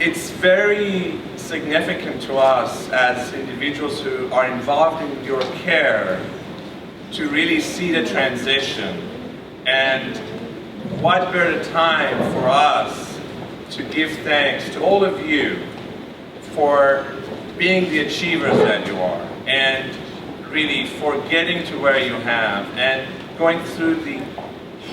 it's very significant to us as individuals who are involved in your care to really see the transition. And what better time for us to give thanks to all of you for being the achievers that you are, and really for getting to where you have, and going through the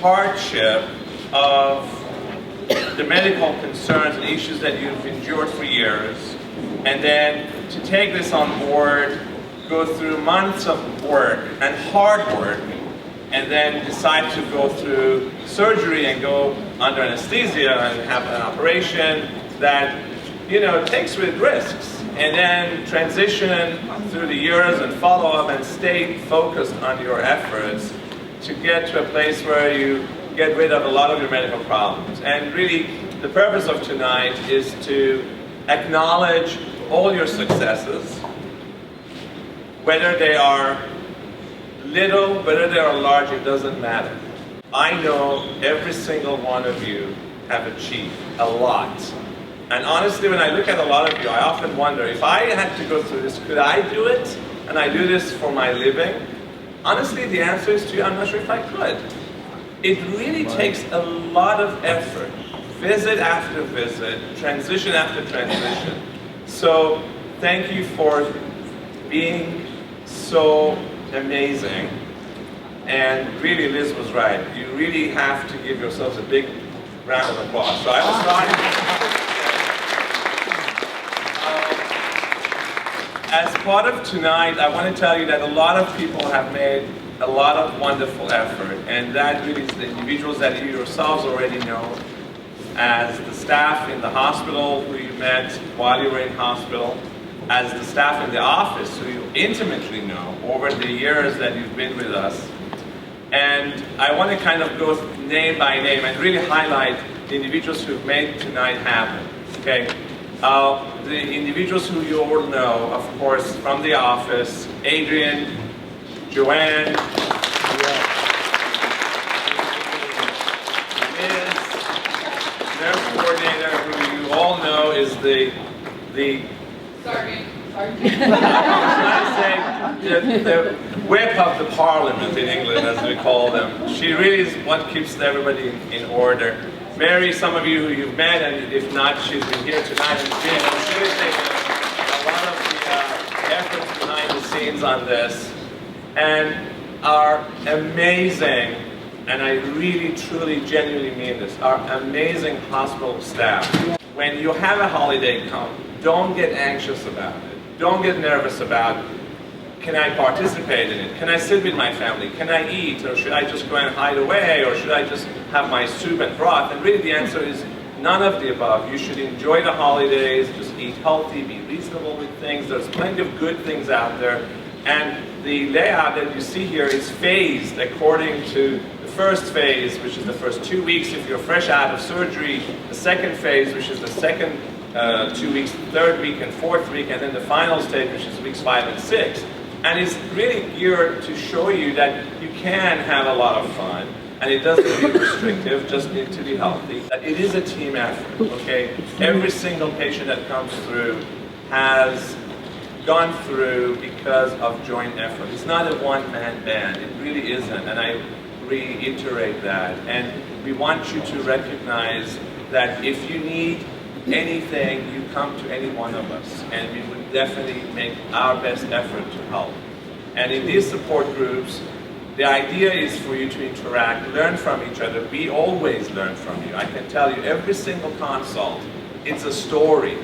hardship of the medical concerns and issues that you've endured for years, and then to take this on board, go through months of work and hard work, and then decide to go through surgery and go under anesthesia and have an operation that, you know, takes with risks, and then transition through the years and follow up and stay focused on your efforts to get to a place where you get rid of a lot of your medical problems. And really, the purpose of tonight is to acknowledge all your successes, whether they are little, whether they are large, it doesn't matter. I know every single one of you have achieved a lot. And honestly, when I look at a lot of you, I often wonder, if I had to go through this, could I do it? And I do this for my living. Honestly, the answer is to you, I'm not sure if I could. It really takes a lot of effort, visit after visit, transition after transition. So thank you for being so amazing. And really, Liz was right. You really have to give yourselves a big round of applause. So I was starting. As part of tonight, I want to tell you that a lot of people have made a lot of wonderful effort, and that really is the individuals that you yourselves already know, as the staff in the hospital who you met while you were in hospital, as the staff in the office who you intimately know over the years that you've been with us. And I want to kind of go name by name and really highlight the individuals who've made tonight happen. Okay, the individuals who you all know, of course, from the office: Adrian, Joanne, Liz, nurse coordinator, who you all know is the Sergeant. the whip of the parliament in England, as we call them. She really is what keeps everybody in order. Mary, some of you who you've met, and if not, she's been here tonight and she's really taken a lot of the efforts behind the scenes on this, and our amazing, and I really, truly, genuinely mean this, our amazing hospital staff. When you have a holiday come, don't get anxious about it. Don't get nervous about, can I participate in it? Can I sit with my family? Can I eat? Or should I just go and hide away? Or should I just have my soup and broth? And really the answer is none of the above. You should enjoy the holidays, just eat healthy, be reasonable with things. There's plenty of good things out there. And the layout that you see here is phased according to the first phase, which is the first 2 weeks if you're fresh out of surgery, the second phase, which is the second 2 weeks, third week and fourth week, and then the final stage, which is weeks 5 and 6. And it's really geared to show you that you can have a lot of fun, and it doesn't be restrictive, just need to be healthy. That it is a team effort, okay? Every single patient that comes through has gone through because of joint effort. It's not a one-man band, it really isn't, and I reiterate that. And we want you to recognize that if you need anything, you come to any one of us, and we would definitely make our best effort to help. And in these support groups, the idea is for you to interact, learn from each other. We always learn from you. I can tell you, every single consult, it's a story.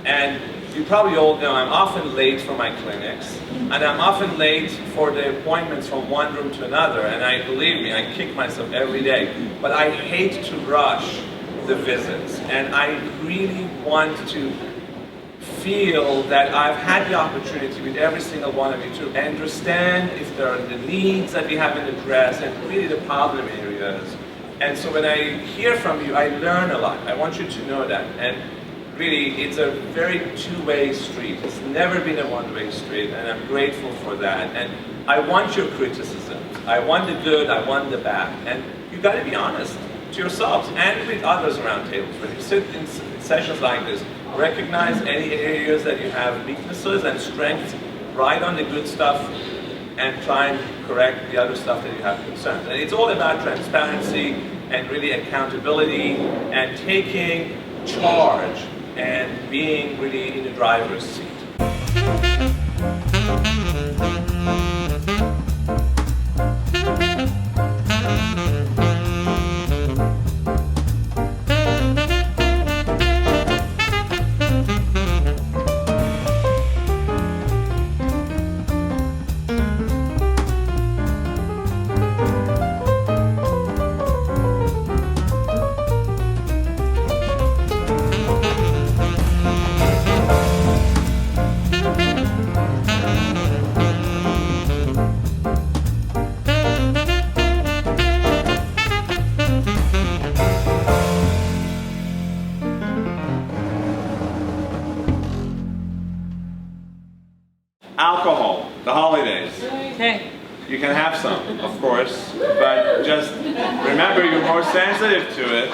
And you probably all know I'm often late for my clinics, and I'm often late for the appointments from one room to another, and believe me, I kick myself every day. But I hate to rush the visits, and I really want to feel that I've had the opportunity with every single one of you to understand if there are the needs that we haven't addressed and really the problem areas. And so when I hear from you, I learn a lot. I want you to know that. And really, it's a very two-way street. It's never been a one-way street, and I'm grateful for that. And I want your criticisms. I want the good, I want the bad. And you've got to be honest to yourselves and with others around tables. When you sit in sessions like this, recognize any areas that you have weaknesses and strengths, write on the good stuff, and try and correct the other stuff that you have concerns. And it's all about transparency and really accountability and taking charge and being really in the driver's seat. Alcohol, the holidays. Okay. You can have some, of course, but just remember you're more sensitive to it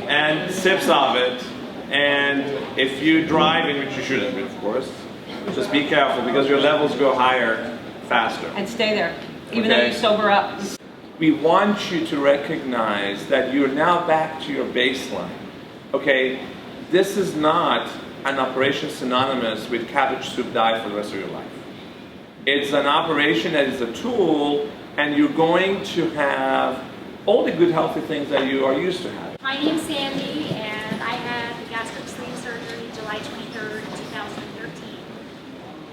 and sips of it. And if you drive, in which you shouldn't, of course, just be careful because your levels go higher faster. And stay there, even though you sober up. We want you to recognize that you're now back to your baseline. Okay, this is not an operation synonymous with cabbage soup diet for the rest of your life. It's an operation that is a tool, and you're going to have all the good healthy things that you are used to having. My name's Sandy, and I had the gastric sleeve surgery July 23rd, 2013.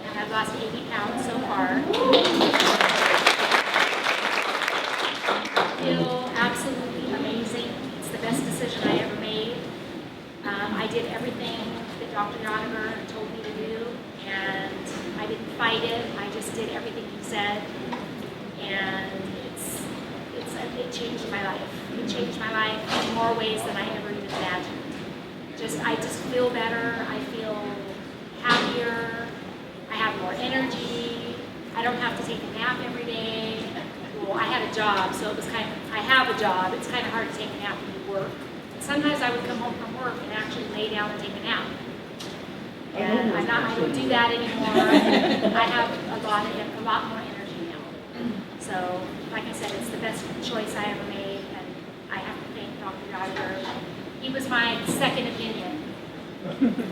And I've lost 80 pounds so far. I feel absolutely amazing. It's the best decision I ever made. I did everything that Dr. Yadegar told me to do, and I didn't fight it. I just did everything he said, and it changed my life. It changed my life in more ways than I ever even imagined. I just feel better. I feel happier. I have more energy. I don't have to take a nap every day. Well, I had a job, so it was I have a job. It's kind of hard to take a nap when you work. Sometimes I would come home from work and actually lay down and take a nap. And I don't do that anymore. I have a lot more energy now. So, like I said, it's the best choice I ever made, and I have to thank Dr. Yadegar. He was my second opinion.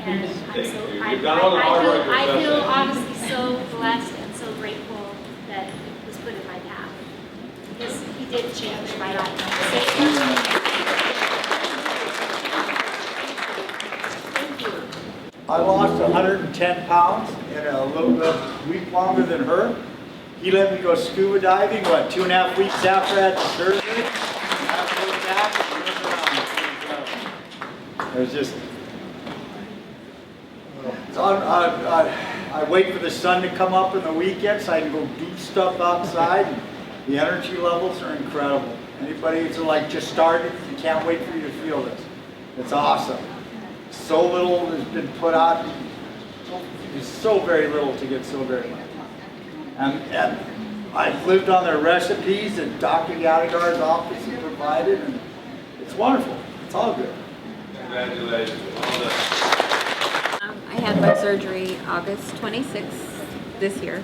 And I feel honestly so blessed and so grateful that he was put in my path. Because he did change my life. I lost 110 pounds in a little bit week longer than her. He let me go scuba diving, 2.5 weeks after I had the surgery. It was just, I wait for the sun to come up in the weekend so I can go do stuff outside. The energy levels are incredible. Anybody who's just started, you can't wait for you to feel this. It's awesome. So little has been put out. There's so very little to get so very much. And I've lived on their recipes that Dr. Yadegar's office has provided, and it's wonderful. It's all good. Congratulations. I had my surgery August 26th this year,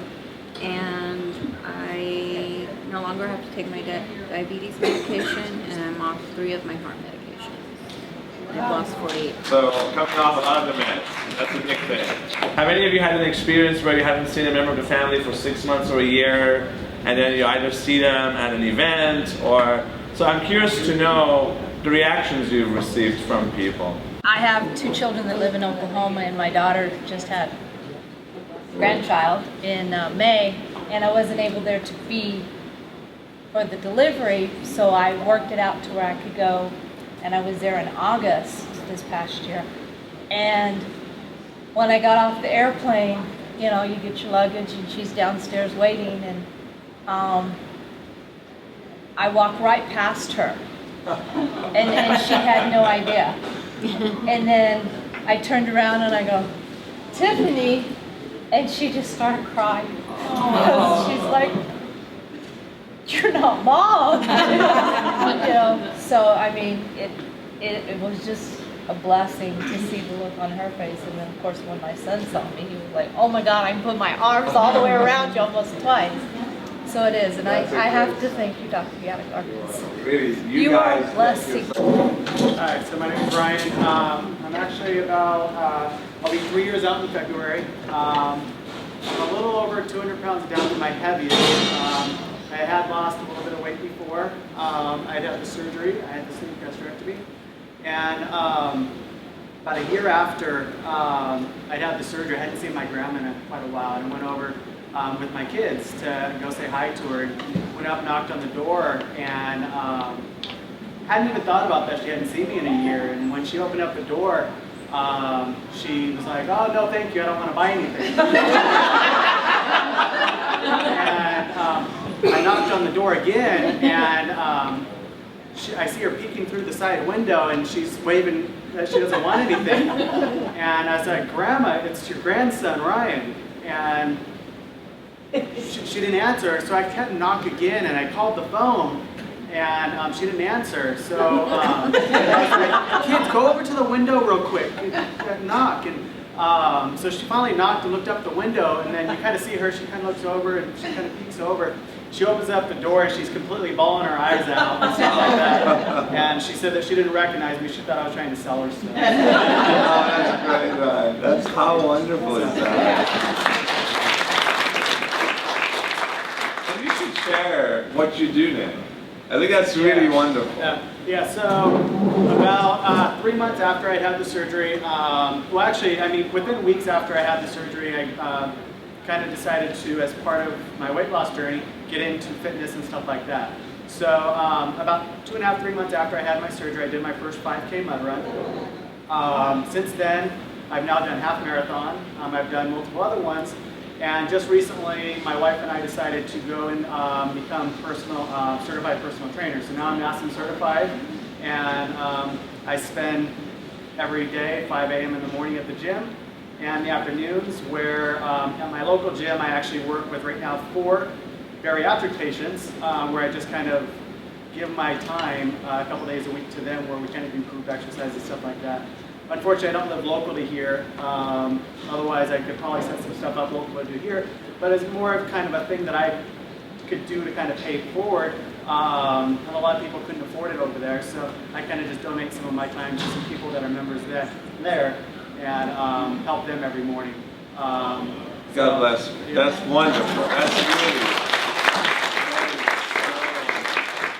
and I no longer have to take my diabetes medication, and I'm off 3 of my heart medications. I've lost 48. So, coming off a lot of the meds, that's a big thing. Have any of you had an experience where you haven't seen a member of the family for 6 months or a year, and then you either see them at an event, or... So I'm curious to know the reactions you've received from people. I have 2 children that live in Oklahoma, and my daughter just had a grandchild in May, and I wasn't able there to be for the delivery, so I worked it out to where I could go, and I was there in August this past year. And when I got off the airplane, you get your luggage, and she's downstairs waiting, and I walked right past her, and she had no idea. And then I turned around and I go, Tiffany, and she just started crying. Because she's like, you're not Mom. So I mean, it was just a blessing to see the look on her face. And then, of course, when my son saw me, he was like, "Oh my God, I can put my arms all the way around you almost twice." So it is, and I have to thank you, Dr. Yadegar. Really, You are a blessing. Hi, so my name is Ryan. I'm actually about, I'll be 3 years out in February. I'm a little over 200 pounds down to my heaviest. I had lost a little bit of weight before. I had the surgery. I had the sleeve gastrectomy. And about a year after I'd had the surgery, I hadn't seen my grandma in quite a while. And I went over with my kids to go say hi to her. And went up, knocked on the door, and hadn't even thought about that. She hadn't seen me in a year. And when she opened up the door, she was like, "Oh, no, thank you. I don't want to buy anything." And I knocked on the door again, and I see her peeking through the side window, and she's waving that she doesn't want anything. And I was like, "Grandma, it's your grandson, Ryan." And she didn't answer, so I kept knock again, and I called the phone, and she didn't answer. So I was like, "Kids, go over to the window real quick, knock." And so she finally knocked and looked up the window, and then you kind of see her, she kind of looks over, and she kind of peeks over. She opens up the door, and she's completely bawling her eyes out and stuff like that. And she said that she didn't recognize me. She thought I was trying to sell her stuff. Oh, that's great, Ryan. That's how wonderful is that? And you should share what you do now. I think that's really wonderful. Yeah, so about 3 months after I had the surgery, well actually, I mean, within weeks after I had the surgery, I kind of decided to, as part of my weight loss journey, get into fitness and stuff like that. So about 2.5, 3 months after I had my surgery, I did my first 5K mud run. Since then, I've now done half marathon. I've done multiple other ones. And just recently, my wife and I decided to go and become certified personal trainers. So now I'm NASM certified, and I spend every day 5 a.m. in the morning at the gym, and the afternoons where at my local gym I actually work with right now 4 bariatric patients, where I just kind of give my time a couple days a week to them, where we kind of do group exercise and stuff like that. Unfortunately, I don't live locally here. Otherwise, I could probably set some stuff up locally to do here. But it's more of kind of a thing that I could do to kind of pay it forward. And a lot of people couldn't afford it over there, so I kind of just donate some of my time to some people that are members there and help them every morning. God bless you. Yeah. That's wonderful. That's really.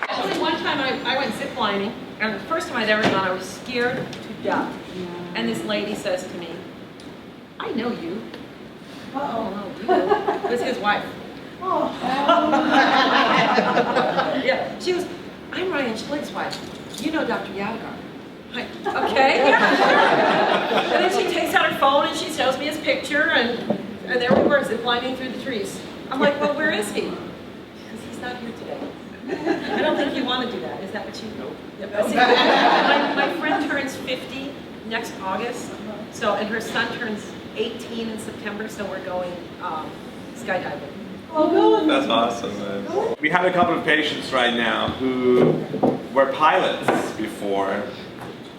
Actually, one time I went ziplining, and the first time I'd ever gone, I was scared to death. And this lady says to me, "I know you." Oh, no, you. It was his wife. Oh. Yeah, she was, "I'm Ryan Schlick's wife. You know Dr. Yadegar." Like, okay. And then she takes out her phone and she shows me his picture, and there we were, ziplining through the trees. I'm like, "Well, where is he?" Because he's not here today. I don't think you want to do that. Is that what you know? Yep. See, my friend turns 50 next August, so, and her son turns 18 in September, so we're going skydiving. That's awesome, man. We have a couple of patients right now who were pilots before,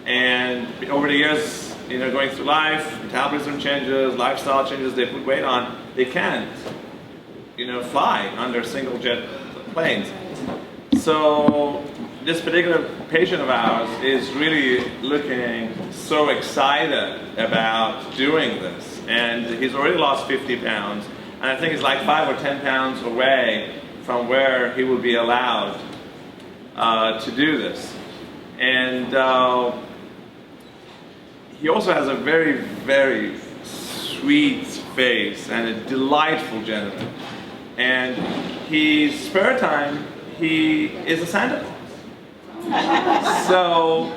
and over the years, you know, going through life, metabolism changes, lifestyle changes, they put weight on, they can't, you know, fly under single jet planes. So this particular patient of ours is really looking so excited about doing this, and he's already lost 50 pounds, and I think he's like 5 or 10 pounds away from where he will be allowed to do this. And he also has a very, very sweet face and a delightful gentleman. And his spare time, he is a Santa Claus. So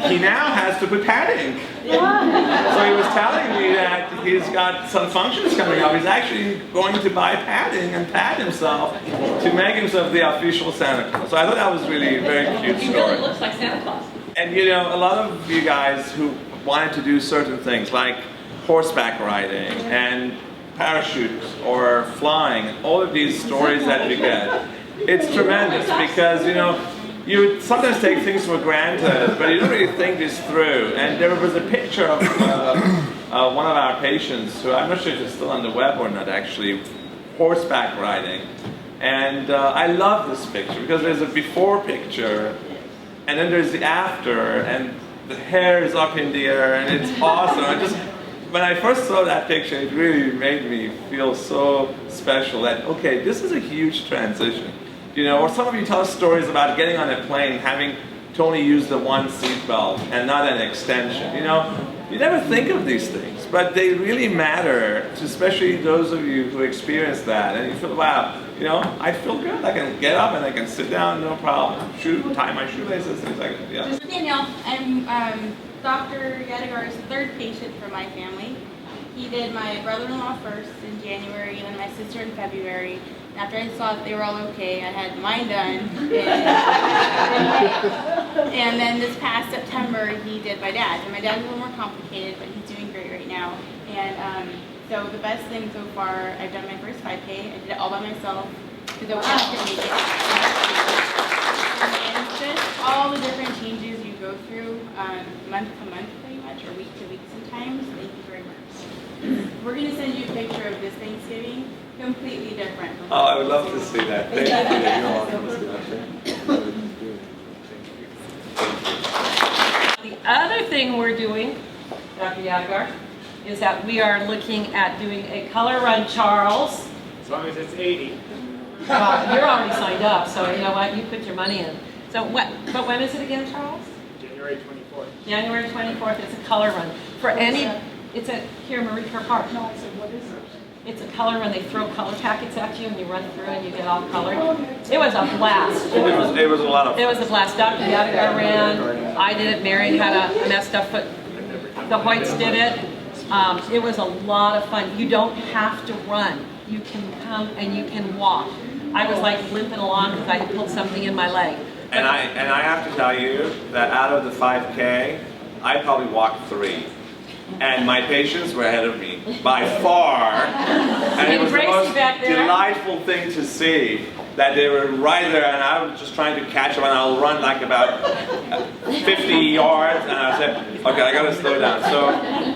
he now has to put padding. So he was telling me that he's got some functions coming up. He's actually going to buy padding and pad himself to make himself the official Santa Claus. So I thought that was really a very cute He story. really looks like Santa Claus. And you know, a lot of you guys who wanted to do certain things like horseback riding and parachutes or flying, all of these stories that we get, it's tremendous because, you know, you would sometimes take things for granted, but you don't really think this through. And there was a picture of one of our patients, who I'm not sure if it's still on the web or not actually, horseback riding. And I love this picture because there's a before picture, and then there's the after, and the hair is up in the air, and it's awesome. When I first saw that picture, it really made me feel so special that, okay, this is a huge transition. You know, or some of you tell stories about getting on a plane, having to only use the one seatbelt and not an extension. You know, you never think of these things, but they really matter, to especially those of you who experience that. And you feel, wow, you know, I feel good. I can get up and I can sit down, no problem. Tie my shoelaces, things like that. Yeah. Danielle, I'm Dr. Yadegar's third patient for my family. He did my brother-in-law first in January, and then my sister in February. After I saw that they were all okay, I had mine done in May. And then this past September, he did my dad's. And my dad's a little more complicated, but he's doing great right now. And so the best thing so far, I've done my first 5K. I did it all by myself because I wanted to make it. And just all the different changes you go through month to month pretty much, or week to week sometimes. Thank you very much. We're going to send you a picture of this Thanksgiving. Completely different. Oh, I would love to see that. Thank you. The other thing we're doing, Dr. Yadegar, is that we are looking at doing a color run, Charles. As long as it's 80. You're already signed up, so you know what? You put your money in. So what? But when is it again, Charles? January 24th. January 24th. It's a color run for any. It's at here, Marie Kerr Park. No, I said, what is it? It's a color run. They throw color packets at you, and you run through, and you get all colored. It was a blast. It was a lot of fun. It was a blast. Dr. Yadegar ran. I did it. Mary had a messed up foot. The Whites did it. It was a lot of fun. You don't have to run. You can come and you can walk. I was like limping along because I pulled something in my leg. And I have to tell you that out of the 5K, I probably walked 3. And my patients were ahead of me by far. And it was the most delightful thing to see that they were right there, and I was just trying to catch them, and I'll run like about 50 yards, and I said, okay, I gotta slow down. So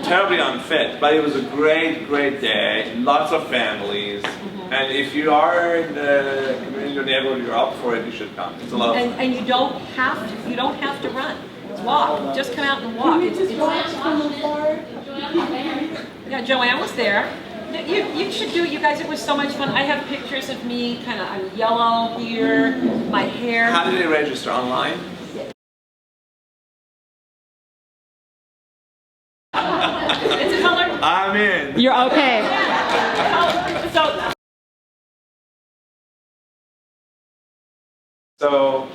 terribly unfit, but it was a great, great day. Lots of families. And if you are in your neighborhood, you're up for it, you should come. It's a lot of fun. And you don't have to run. Walk. Just come out and walk. Yeah, Joanne was there. You should do it, you guys. It was so much fun. I have pictures of me, kind of, I'm yellow here, my hair. How did they register? Online? It's a color. I'm in. You're okay. So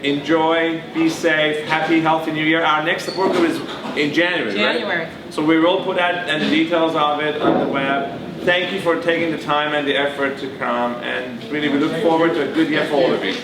enjoy, be safe, happy, healthy New Year. Our next support group is in January, January. Right? So we will put that and the details of it on the web. Thank you for taking the time and the effort to come, and really we look forward to a good year for all of you.